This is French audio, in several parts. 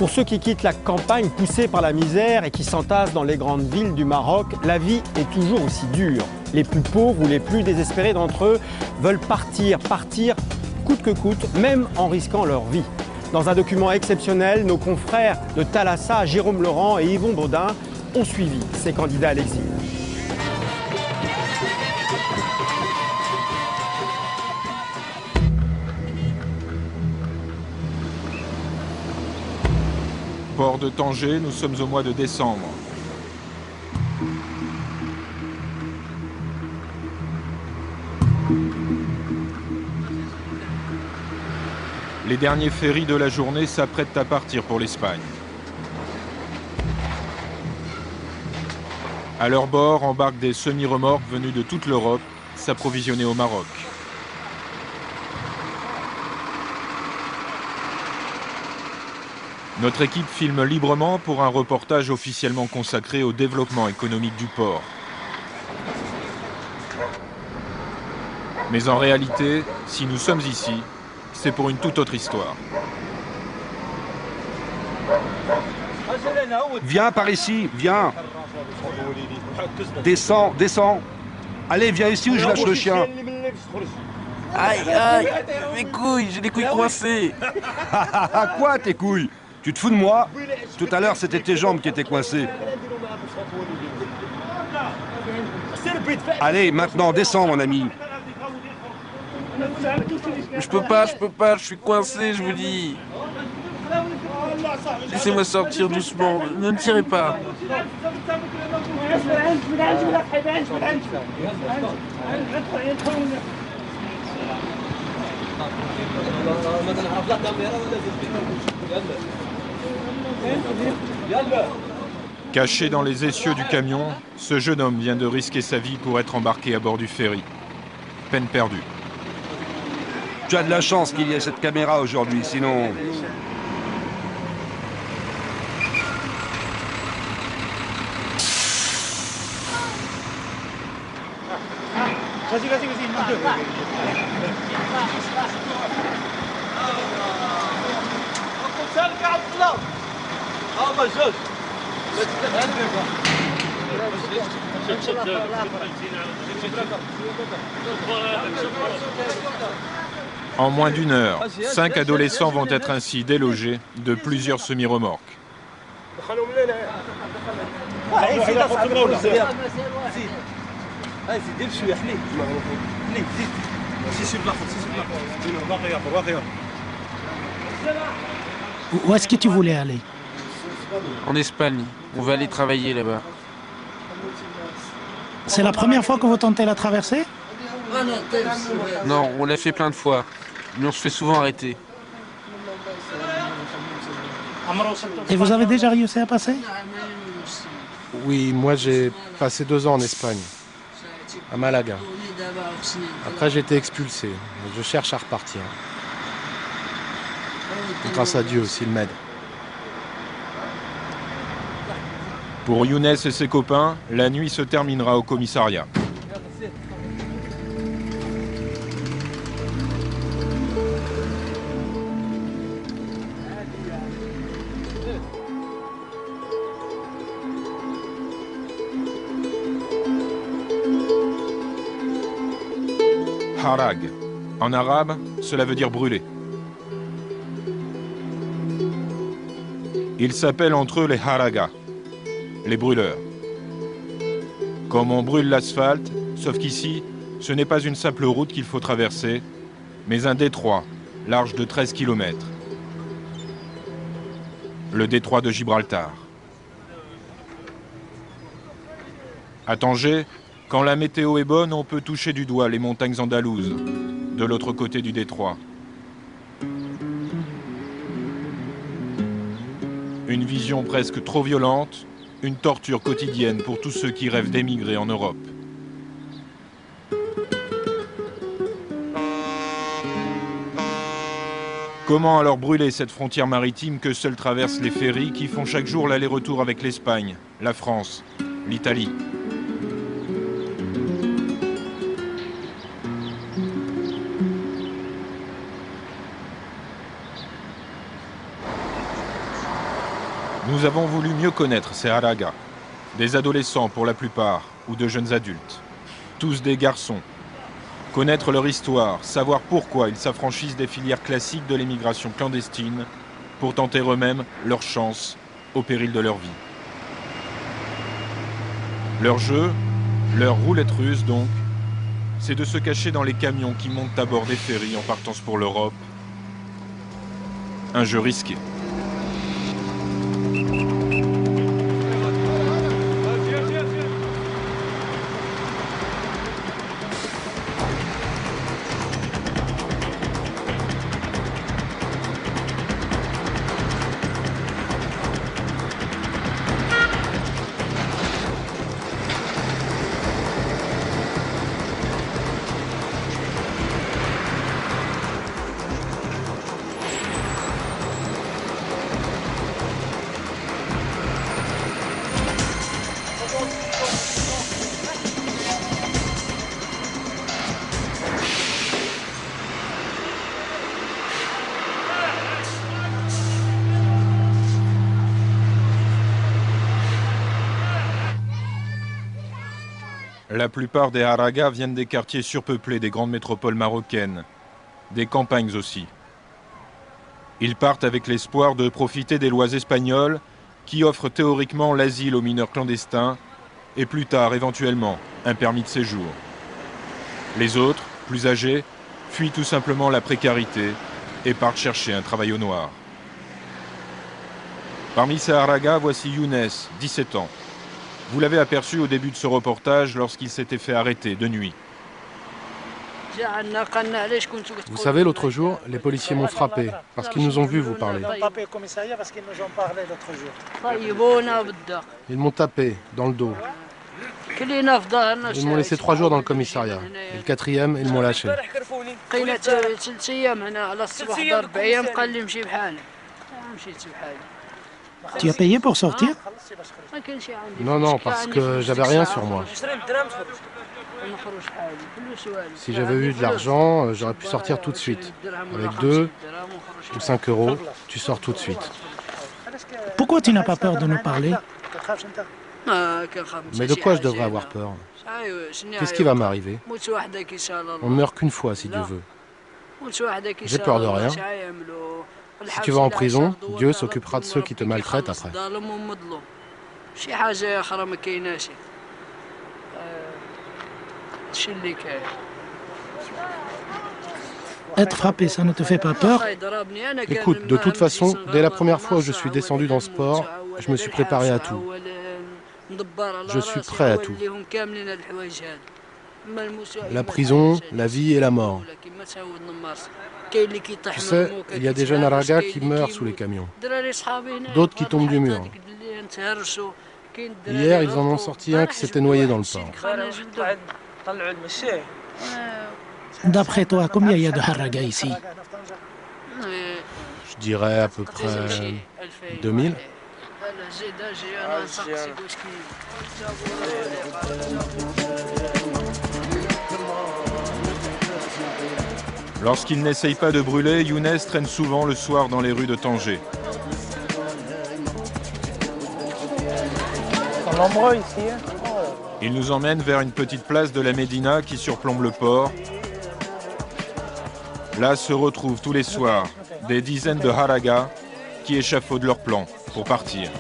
Pour ceux qui quittent la campagne poussés par la misère et qui s'entassent dans les grandes villes du Maroc, la vie est toujours aussi dure. Les plus pauvres ou les plus désespérés d'entre eux veulent partir coûte que coûte, même en risquant leur vie. Dans un document exceptionnel, nos confrères de Thalassa, Jérôme Laurent et Yvon Baudin ont suivi ces candidats à l'exil. Port de Tanger, nous sommes au mois de décembre. Les derniers ferries de la journée s'apprêtent à partir pour l'Espagne. À leur bord embarquent des semi-remorques venues de toute l'Europe, s'approvisionner au Maroc. Notre équipe filme librement pour un reportage officiellement consacré au développement économique du port. Mais en réalité, si nous sommes ici, c'est pour une toute autre histoire. Viens par ici, viens. Descends, descends. Allez, viens ici ou je lâche le chien. Aïe, aïe, mes couilles, j'ai les couilles coincées. Quoi, tes couilles? Tu te fous de moi? Tout à l'heure, c'était tes jambes qui étaient coincées. Allez, maintenant, descends, mon ami. Je peux pas, je suis coincé, je vous dis. Laissez-moi sortir doucement, ne me tirez pas. Caché dans les essieux du camion, ce jeune homme vient de risquer sa vie pour être embarqué à bord du ferry. Peine perdue. Tu as de la chance qu'il y ait cette caméra aujourd'hui, sinon... En moins d'une heure, 5 adolescents vont être ainsi délogés de plusieurs semi-remorques. Où est-ce que tu voulais aller? En Espagne, on va aller travailler là-bas. C'est la première fois que vous tentez la traversée? Non, on l'a fait plein de fois, mais on se fait souvent arrêter. Et vous avez déjà réussi à passer? Oui, moi j'ai passé 2 ans en Espagne, à Malaga. Après j'ai été expulsé, je cherche à repartir. Et grâce à Dieu aussi, il m'aide. Pour Younes et ses copains, la nuit se terminera au commissariat. Harag. En arabe, cela veut dire brûler. Ils s'appellent entre eux les haragas, les brûleurs. Comme on brûle l'asphalte, sauf qu'ici, ce n'est pas une simple route qu'il faut traverser, mais un détroit, large de 13 km. Le détroit de Gibraltar. À Tanger, quand la météo est bonne, on peut toucher du doigt les montagnes andalouses, de l'autre côté du détroit. Une vision presque trop violente, une torture quotidienne pour tous ceux qui rêvent d'émigrer en Europe. Comment alors brûler cette frontière maritime que seuls traversent les ferries qui font chaque jour l'aller-retour avec l'Espagne, la France, l'Italie ? Nous avons voulu mieux connaître ces Haragas. Des adolescents pour la plupart, ou de jeunes adultes. Tous des garçons. Connaître leur histoire, savoir pourquoi ils s'affranchissent des filières classiques de l'émigration clandestine pour tenter eux-mêmes leur chance au péril de leur vie. Leur jeu, leur roulette russe donc, c'est de se cacher dans les camions qui montent à bord des ferries en partance pour l'Europe. Un jeu risqué. La plupart des Haragas viennent des quartiers surpeuplés des grandes métropoles marocaines, des campagnes aussi. Ils partent avec l'espoir de profiter des lois espagnoles qui offrent théoriquement l'asile aux mineurs clandestins et plus tard, éventuellement, un permis de séjour. Les autres, plus âgés, fuient tout simplement la précarité et partent chercher un travail au noir. Parmi ces Haragas, voici Younes, 17 ans. Vous l'avez aperçu au début de ce reportage lorsqu'il s'était fait arrêter de nuit. Vous savez, l'autre jour, les policiers m'ont frappé parce qu'ils nous ont vus vous parler. Ils m'ont tapé dans le dos. Ils m'ont laissé 3 jours dans le commissariat. Et le 4e, ils m'ont lâché. Tu as payé pour sortir? Non, parce que j'avais rien sur moi. Si j'avais eu de l'argent, j'aurais pu sortir tout de suite. Avec 2 ou 5 euros, tu sors tout de suite. Pourquoi tu n'as pas peur de nous parler? Mais de quoi je devrais avoir peur? Qu'est-ce qui va m'arriver? On ne meurt qu'une fois, si Dieu veut. J'ai peur de rien. Si tu vas en prison, Dieu s'occupera de ceux qui te maltraitent après. Être frappé, ça ne te fait pas peur? Écoute, de toute façon, dès la première fois où je suis descendu dans ce port, je me suis préparé à tout. Je suis prêt à tout. La prison, la vie et la mort. Tu sais, il y a des jeunes Haragas qui meurent sous les camions. D'autres qui tombent du mur. Hier, ils en ont sorti un qui s'était noyé dans le port. D'après toi, combien il y a de Haragas ici? Je dirais à peu près 2000. Lorsqu'il n'essaye pas de brûler, Younes traîne souvent le soir dans les rues de Tanger. Il nous emmène vers une petite place de la Médina qui surplombe le port. Là se retrouvent tous les soirs des dizaines de Haragas qui échafaudent leur plan pour partir.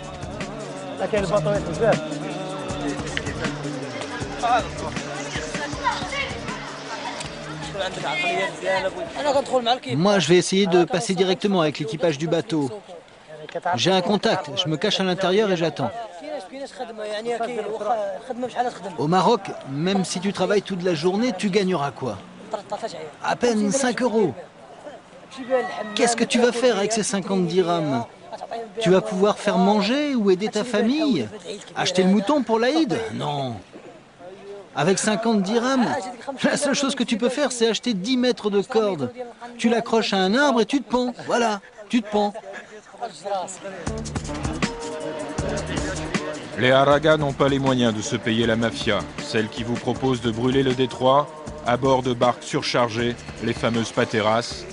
Moi, je vais essayer de passer directement avec l'équipage du bateau. J'ai un contact, je me cache à l'intérieur et j'attends. Au Maroc, même si tu travailles toute la journée, tu gagneras quoi? À peine 5 euros. Qu'est-ce que tu vas faire avec ces 50 dirhams? Tu vas pouvoir faire manger ou aider ta famille? Acheter le mouton pour l'Aïd? Non. Avec 50 dirhams, la seule chose que tu peux faire, c'est acheter 10 mètres de corde. Tu l'accroches à un arbre et tu te pends. Voilà, tu te pends. Les Haragas n'ont pas les moyens de se payer la mafia, celle qui vous propose de brûler le détroit à bord de barques surchargées, les fameuses pateras,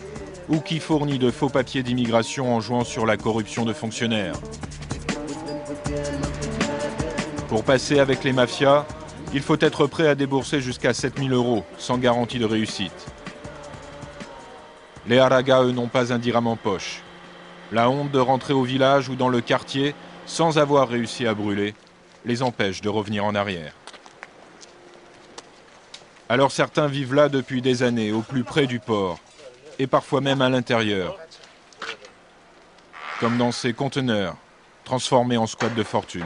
ou qui fournit de faux papiers d'immigration en jouant sur la corruption de fonctionnaires. Pour passer avec les mafias, il faut être prêt à débourser jusqu'à 7000 € sans garantie de réussite. Les Haraga, eux, n'ont pas un dirham en poche. La honte de rentrer au village ou dans le quartier sans avoir réussi à brûler les empêche de revenir en arrière. Alors certains vivent là depuis des années, au plus près du port, et parfois même à l'intérieur, comme dans ces conteneurs transformés en squat de fortune.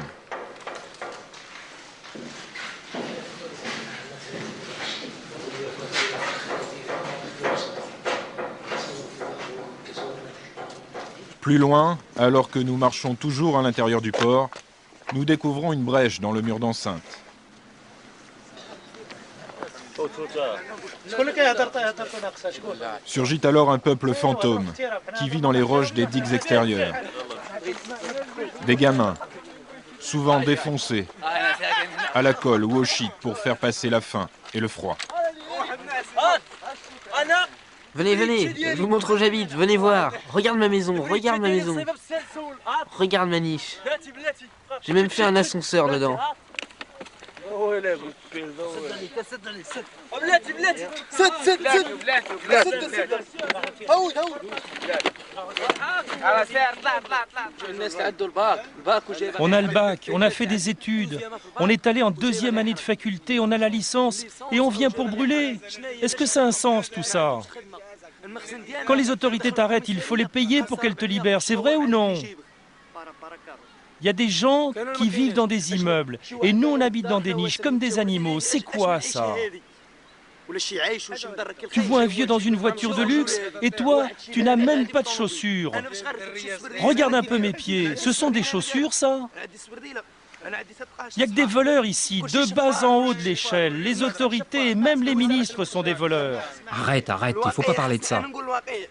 Plus loin, alors que nous marchons toujours à l'intérieur du port, nous découvrons une brèche dans le mur d'enceinte. Surgit alors un peuple fantôme qui vit dans les roches des digues extérieures. Des gamins, souvent défoncés, à la colle ou au shit pour faire passer la faim et le froid. Venez, venez, je vous montre où j'habite, venez voir. Regarde ma maison, regarde ma maison. Regarde ma niche. J'ai même fait un ascenseur dedans. On a le bac, on a fait des études, on est allé en 2e année de faculté, on a la licence et on vient pour brûler. Est-ce que ça a un sens tout ça? Quand les autorités t'arrêtent, il faut les payer pour qu'elles te libèrent, c'est vrai ou non? Il y a des gens qui vivent dans des immeubles et nous on habite dans des niches comme des animaux. C'est quoi ça? Tu vois un vieux dans une voiture de luxe et toi, tu n'as même pas de chaussures. Regarde un peu mes pieds, ce sont des chaussures ça? Il n'y a que des voleurs ici, de bas en haut de l'échelle. Les autorités et même les ministres sont des voleurs. Arrête, arrête, il ne faut pas parler de ça.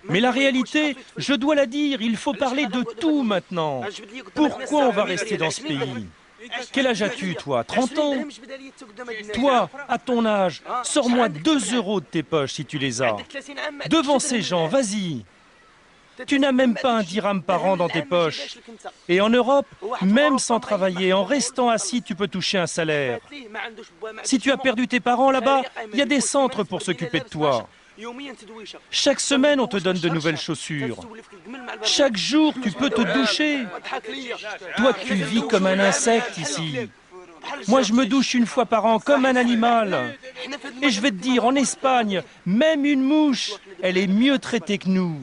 Mais la réalité, je dois la dire, il faut parler de tout maintenant. Pourquoi on va rester dans ce pays? Quel âge as-tu, toi? 30 ans? Toi, à ton âge, sors-moi 2 € de tes poches si tu les as. Devant ces gens, vas-y. Tu n'as même pas un dirham par an dans tes poches. Et en Europe, même sans travailler, en restant assis, tu peux toucher un salaire. Si tu as perdu tes parents là-bas, il y a des centres pour s'occuper de toi. Chaque semaine, on te donne de nouvelles chaussures. Chaque jour, tu peux te doucher. Toi, tu vis comme un insecte ici. Moi, je me douche 1 fois par an comme un animal. Et je vais te dire, en Espagne, même une mouche, elle est mieux traitée que nous.